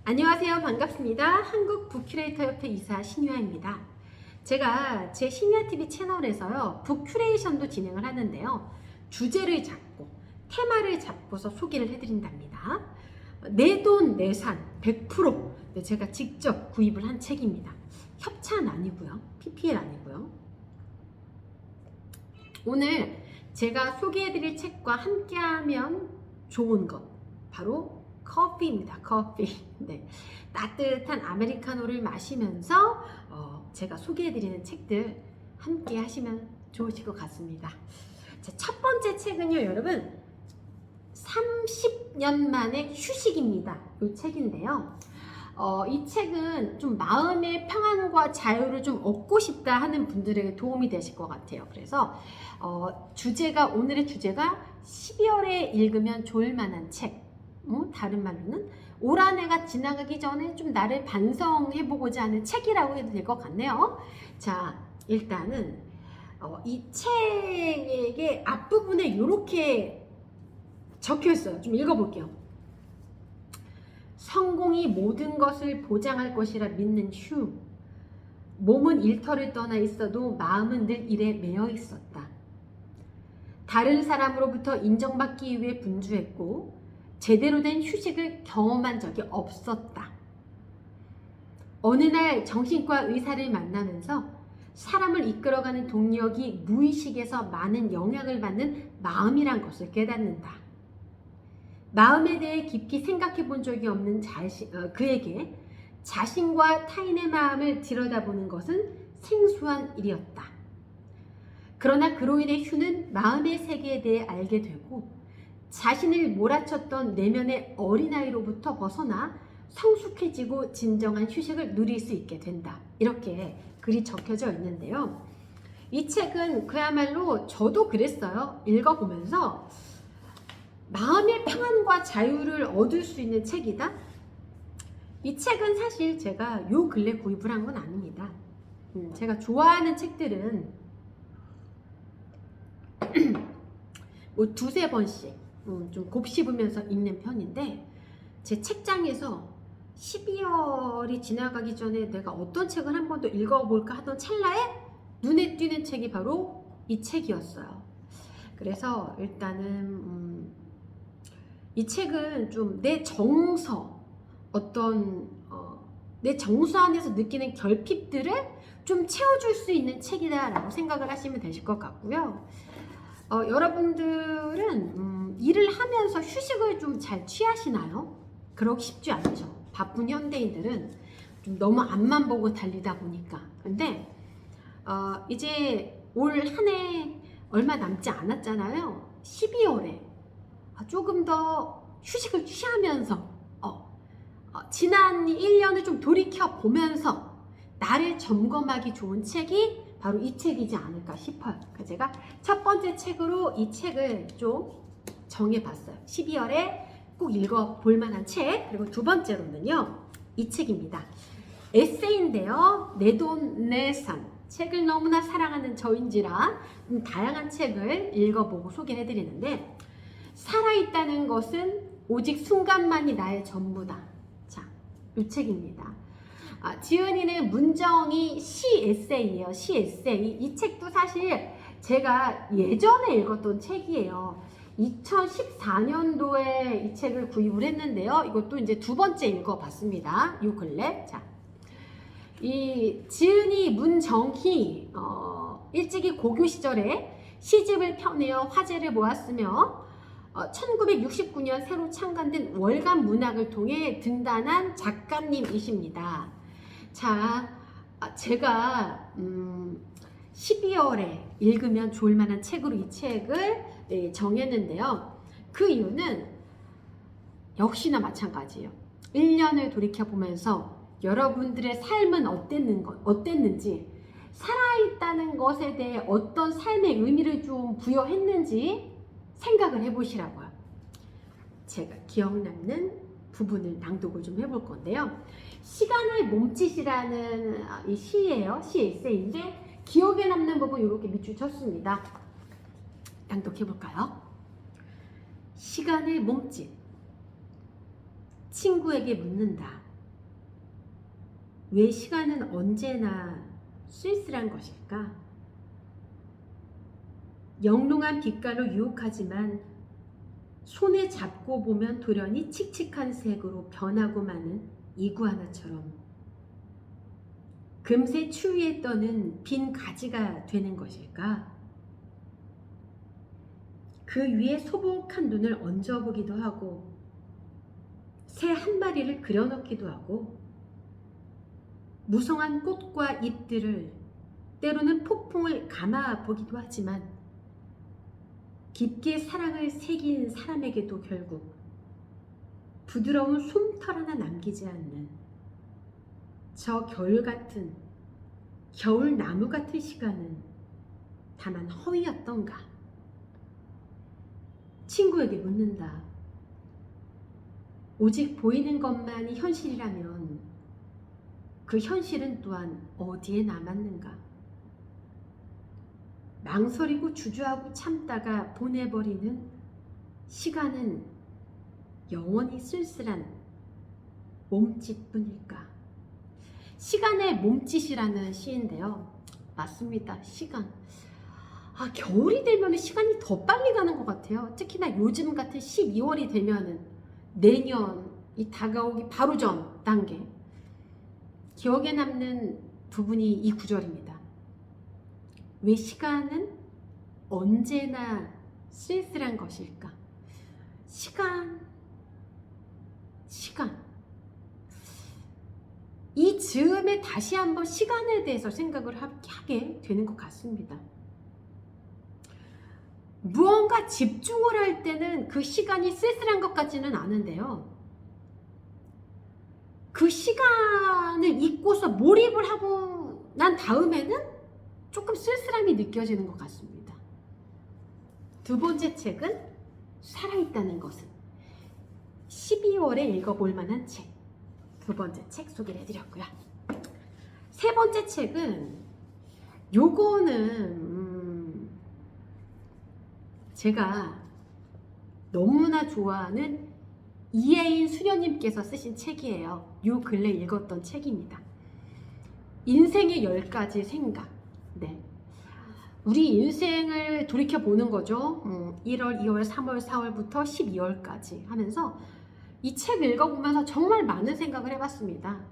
안녕하세요. 반갑습니다. 한국 북큐레이터 협회 이사 신유아입니다. 제가 제 신유아TV 채널에서요, 북큐레이션도 진행을 하는데요. 주제를 잡고 테마를 잡고서 소개를 해드린답니다. 내 돈 내산 100% 제가 직접 구입을 한 책입니다. 협찬 아니고요. PPL 아니고요. 오늘 제가 소개해드릴 책과 함께하면 좋은 것, 바로 커피입니다. 커피. 네. 따뜻한 아메리카노를 마시면서 제가 소개해드리는 책들 함께 하시면 좋으실 것 같습니다. 자, 첫 번째 책은요, 여러분, 30년 만의 휴식입니다. 이 책인데요. 이 책은 좀 마음의 평안과 자유를 좀 얻고 싶다 하는 분들에게 도움이 되실 것 같아요. 그래서 오늘의 주제가 12월에 읽으면 좋을 만한 책. 다른 말로는 올 한 해가 지나가기 전에 좀 나를 반성해보고자 하는 책이라고 해도 될 것 같네요. 자, 일단은 이 책의 앞부분에 이렇게 적혀 있어요. 좀 읽어볼게요. 성공이 모든 것을 보장할 것이라 믿는 휴. 몸은 일터를 떠나 있어도 마음은 늘 일에 매여 있었다. 다른 사람으로부터 인정받기 위해 분주했고 제대로 된 휴식을 경험한 적이 없었다. 어느 날 정신과 의사를 만나면서 사람을 이끌어가는 동력이 무의식에서 많은 영향을 받는 마음이란 것을 깨닫는다. 마음에 대해 깊이 생각해 본 적이 없는 그에게 자신과 타인의 마음을 들여다보는 것은 생소한 일이었다. 그러나 그로 인해 휴는 마음의 세계에 대해 알게 되고 자신을 몰아쳤던 내면의 어린아이로부터 벗어나 성숙해지고 진정한 휴식을 누릴 수 있게 된다. 이렇게 글이 적혀져 있는데요. 이 책은 그야말로 저도 그랬어요. 읽어보면서 마음의 평안과 자유를 얻을 수 있는 책이다. 이 책은 사실 제가 요 근래 구입을 한 건 아닙니다. 제가 좋아하는 책들은 뭐 두세 번씩 좀 곱씹으면서 읽는 편인데, 제 책장에서 12월이 지나가기 전에 내가 어떤 책을 한 번 더 읽어볼까 하던 찰나에 눈에 띄는 책이 바로 이 책이었어요. 그래서 일단은 이 책은 좀 내 정서, 내 정서 안에서 느끼는 결핍들을 좀 채워줄 수 있는 책이다라고 생각을 하시면 되실 것 같고요. 여러분들은 일을 하면서 휴식을 좀 잘 취하시나요? 그러기 쉽지 않죠. 바쁜 현대인들은 좀 너무 앞만 보고 달리다 보니까. 근데 이제 올 한 해 얼마 남지 않았잖아요. 12월에 조금 더 휴식을 취하면서 지난 1년을 좀 돌이켜 보면서 나를 점검하기 좋은 책이 바로 이 책이지 않을까 싶어요. 그래서 제가 첫 번째 책으로 이 책을 좀 정해봤어요. 12월에 꼭 읽어볼 만한 책. 그리고 두 번째로는요, 이 책입니다. 에세이인데요. 내 돈 내산. 책을 너무나 사랑하는 저인지라 다양한 책을 읽어보고 소개해드리는데, 살아있다는 것은 오직 순간만이 나의 전부다. 자, 이 책입니다. 지은이는 문정이 시 에세이예요. 시 에세이. 이 책도 사실 제가 예전에 읽었던 책이에요. 2014년도에 이 책을 구입을 했는데요. 이것도 이제 두 번째 읽어봤습니다. 요 근래. 자, 이 지은이 문정희 일찍이 고교 시절에 시집을 펴내어 화제를 모았으며 1969년 새로 창간된 월간 문학을 통해 등단한 작가님이십니다. 자, 제가 12월에 읽으면 좋을 만한 책으로 이 책을 정했는데요. 그 이유는 역시나 마찬가지예요. 1년을 돌이켜보면서 여러분들의 삶은 어땠는지, 살아있다는 것에 대해 어떤 삶의 의미를 좀 부여했는지 생각을 해보시라고요. 제가 기억 남는 부분을 낭독을 좀 해볼 건데요. 시간의 몸짓이라는 이 시예요. 시 에세이인데 기억에 남는 부분 이렇게 밑줄 쳤습니다. 낭독해볼까요? 시간의 몸짓. 친구에게 묻는다. 왜 시간은 언제나 쓸쓸한 것일까? 영롱한 빛깔로 유혹하지만 손에 잡고 보면 돌연히 칙칙한 색으로 변하고 마는 이구아나처럼 금세 추위에 떠는 빈 가지가 되는 것일까? 그 위에 소복한 눈을 얹어보기도 하고 새 한 마리를 그려넣기도 하고 무성한 꽃과 잎들을 때로는 폭풍을 감아 보기도 하지만 깊게 사랑을 새긴 사람에게도 결국 부드러운 솜털 하나 남기지 않는 저 겨울 같은 겨울 나무 같은 시간은 다만 허위였던가? 친구에게 묻는다. 오직 보이는 것만이 현실이라면 그 현실은 또한 어디에 남았는가? 망설이고 주저하고 참다가 보내버리는 시간은 영원히 쓸쓸한 몸짓뿐일까? 시간의 몸짓이라는 시인데요. 맞습니다. 시간. 겨울이 되면 시간이 더 빨리 가는 것 같아요. 특히나 요즘 같은 12월이 되면은 내년이 다가오기 바로 전 단계. 기억에 남는 부분이 이 구절입니다. 왜 시간은 언제나 쓸쓸한 것일까? 시간. 이 즈음에 다시 한번 시간에 대해서 생각을 하게 되는 것 같습니다. 무언가 집중을 할 때는 그 시간이 쓸쓸한 것 같지는 않은데요. 그 시간을 잊고서 몰입을 하고 난 다음에는 조금 쓸쓸함이 느껴지는 것 같습니다. 두 번째 책은 살아있다는 것은 12월에 읽어볼 만한 책. 두 번째 책 소개를 해드렸고요. 세 번째 책은 요거는 제가 너무나 좋아하는 이혜인 수녀님께서 쓰신 책이에요. 요 근래 읽었던 책입니다. 인생의 10가지 생각. 네. 우리 인생을 돌이켜보는 거죠. 1월, 2월, 3월, 4월부터 12월까지 하면서 이 책 읽어보면서 정말 많은 생각을 해봤습니다.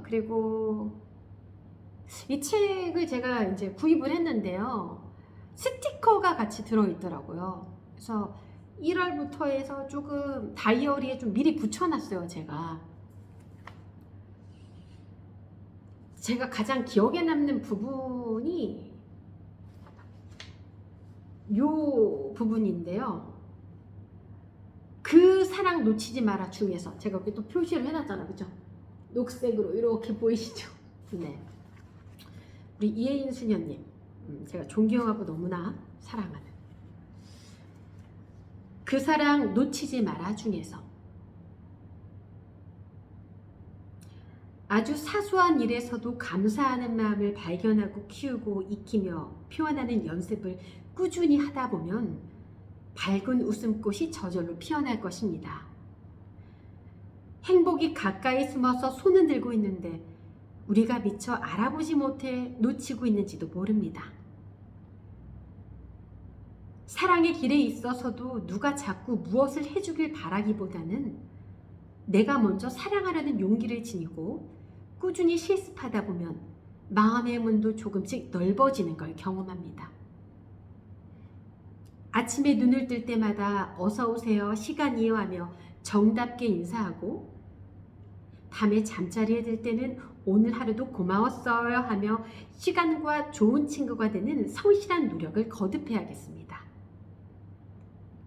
그리고 이 책을 제가 이제 구입을 했는데요. 스티커가 같이 들어있더라고요. 그래서 1월부터 해서 조금 다이어리에 좀 미리 붙여놨어요. 제가 가장 기억에 남는 부분이 요 부분인데요. 그 사랑 놓치지 마라 중에서 제가 여기 또 표시를 해놨잖아요. 그죠? 녹색으로 이렇게 보이시죠? 네. 우리 이혜인 수녀님, 제가 존경하고 너무나 사랑하는 그 사랑 놓치지 마라 중에서 아주 사소한 일에서도 감사하는 마음을 발견하고 키우고 익히며 표현하는 연습을 꾸준히 하다 보면 밝은 웃음꽃이 저절로 피어날 것입니다. 행복이 가까이 숨어서 손은 들고 있는데 우리가 미처 알아보지 못해 놓치고 있는지도 모릅니다. 사랑의 길에 있어서도 누가 자꾸 무엇을 해주길 바라기보다는 내가 먼저 사랑하려는 용기를 지니고 꾸준히 실습하다 보면 마음의 문도 조금씩 넓어지는 걸 경험합니다. 아침에 눈을 뜰 때마다 어서 오세요, 시간이요 하며 정답게 인사하고 밤에 잠자리에 들 때는 오늘 하루도 고마웠어요 하며 시간과 좋은 친구가 되는 성실한 노력을 거듭해야겠습니다.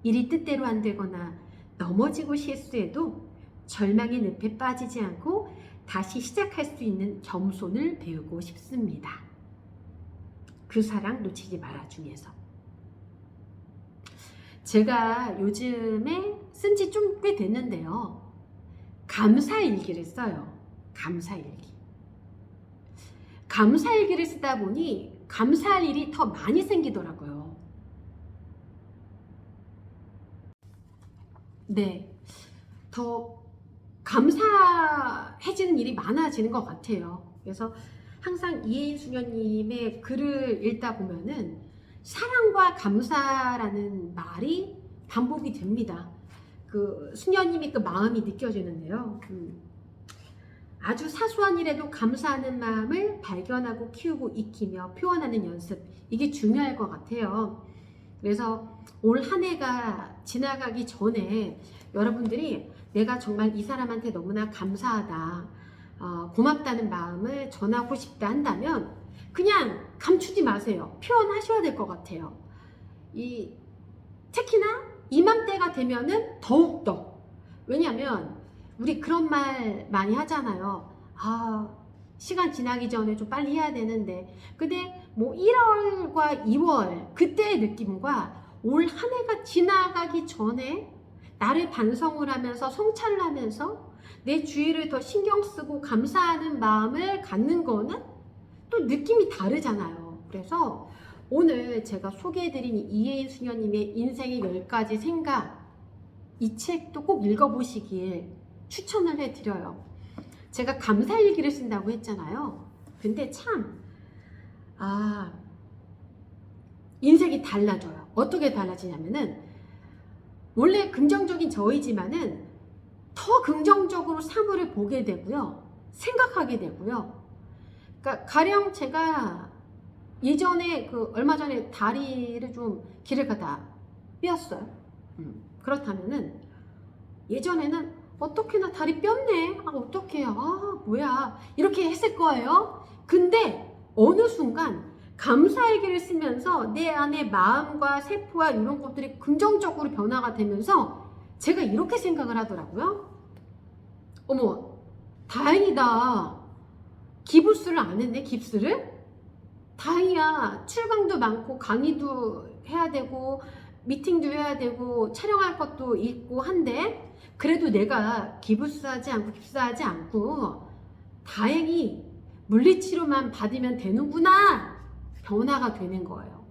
일이 뜻대로 안 되거나 넘어지고 실수해도 절망의 늪에 빠지지 않고 다시 시작할 수 있는 겸손을 배우고 싶습니다. 그 사랑 놓치지 마라 중에서 제가 요즘에 쓴 지 좀 꽤 됐는데요. 감사일기를 써요. 감사일기를 쓰다 보니 감사할 일이 더 많이 생기더라고요. 네, 더 감사해지는 일이 많아지는 것 같아요. 그래서 항상 이혜인 수녀님의 글을 읽다 보면은 사랑과 감사라는 말이 반복이 됩니다. 그 수녀님이 그 마음이 느껴지는데요. 아주 사소한 일에도 감사하는 마음을 발견하고 키우고 익히며 표현하는 연습, 이게 중요할 것 같아요. 그래서 올 한 해가 지나가기 전에 여러분들이 내가 정말 이 사람한테 너무나 감사하다, 고맙다는 마음을 전하고 싶다 한다면 그냥 감추지 마세요. 표현하셔야 될 것 같아요. 특히나 이맘때가 되면은 더욱더. 왜냐면 우리 그런 말 많이 하잖아요. 시간 지나기 전에 좀 빨리 해야 되는데. 근데 뭐 1월과 2월 그때의 느낌과 올 한 해가 지나가기 전에 나를 반성을 하면서 성찰을 하면서 내 주위를 더 신경 쓰고 감사하는 마음을 갖는 거는 또 느낌이 다르잖아요. 그래서 오늘 제가 소개해드린 이혜인 수녀님의 인생의 10가지 생각, 이 책도 꼭 읽어보시길 추천을 해드려요. 제가 감사일기를 쓴다고 했잖아요. 근데 참 인생이 달라져요. 어떻게 달라지냐면은 원래 긍정적인 저이지만은 더 긍정적으로 사물을 보게 되고요. 생각하게 되고요. 그러니까 가령 제가 예전에 얼마 전에 다리를 좀 길을 가다 삐었어요. 그렇다면은 예전에는 어떻게 나 다리 삐었네. 어떡해. 뭐야. 이렇게 했을 거예요. 근데 어느 순간 감사일기를 쓰면서 내 안에 마음과 세포와 이런 것들이 긍정적으로 변화가 되면서 제가 이렇게 생각을 하더라고요. 어머, 다행이다. 기부스를 안 했네, 깁스를? 다행이야. 출강도 많고 강의도 해야 되고 미팅도 해야 되고 촬영할 것도 있고 한데 그래도 내가 깁스하지 않고 다행히 물리치료만 받으면 되는구나. 변화가 되는 거예요.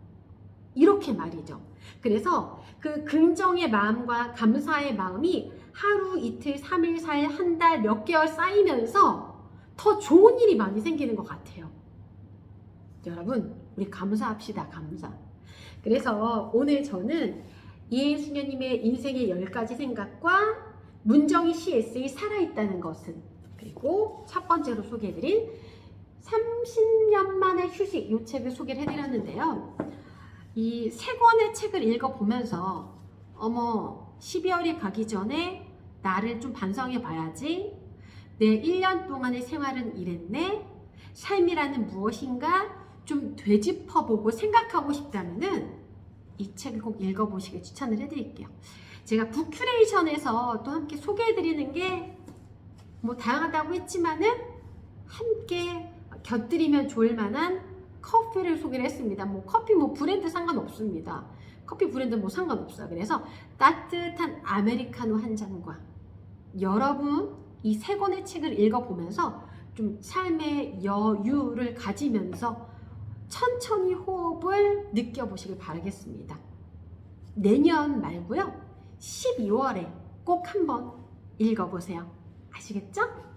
이렇게 말이죠. 그래서 그 긍정의 마음과 감사의 마음이 하루, 이틀, 3일, 4일, 한 달, 몇 개월 쌓이면서 더 좋은 일이 많이 생기는 것 같아요. 여러분, 우리 감사합시다. 감사. 그래서 오늘 저는 이혜인 수녀님의 인생의 10가지 생각과 문정희 CS의 살아있다는 것은, 그리고 첫 번째로 소개해드린 30년 만의 휴식, 이 책을 소개를 해드렸는데요. 이 세 권의 책을 읽어보면서 12월이 가기 전에 나를 좀 반성해 봐야지. 내 1년 동안의 생활은 이랬네. 삶이라는 무엇인가 좀 되짚어보고 생각하고 싶다면은 이 책을 꼭 읽어보시길 추천을 해드릴게요. 제가 북큐레이션에서 또 함께 소개해드리는 게 뭐 다양하다고 했지만은 함께 곁들이면 좋을 만한 커피를 소개를 했습니다. 커피 브랜드 상관없습니다. 커피 브랜드 상관없어요. 그래서 따뜻한 아메리카노 한 잔과 여러분 이 세 권의 책을 읽어보면서 좀 삶의 여유를 가지면서 천천히 호흡을 느껴보시길 바라겠습니다. 내년 말고요. 12월에 꼭 한번 읽어보세요. 아시겠죠?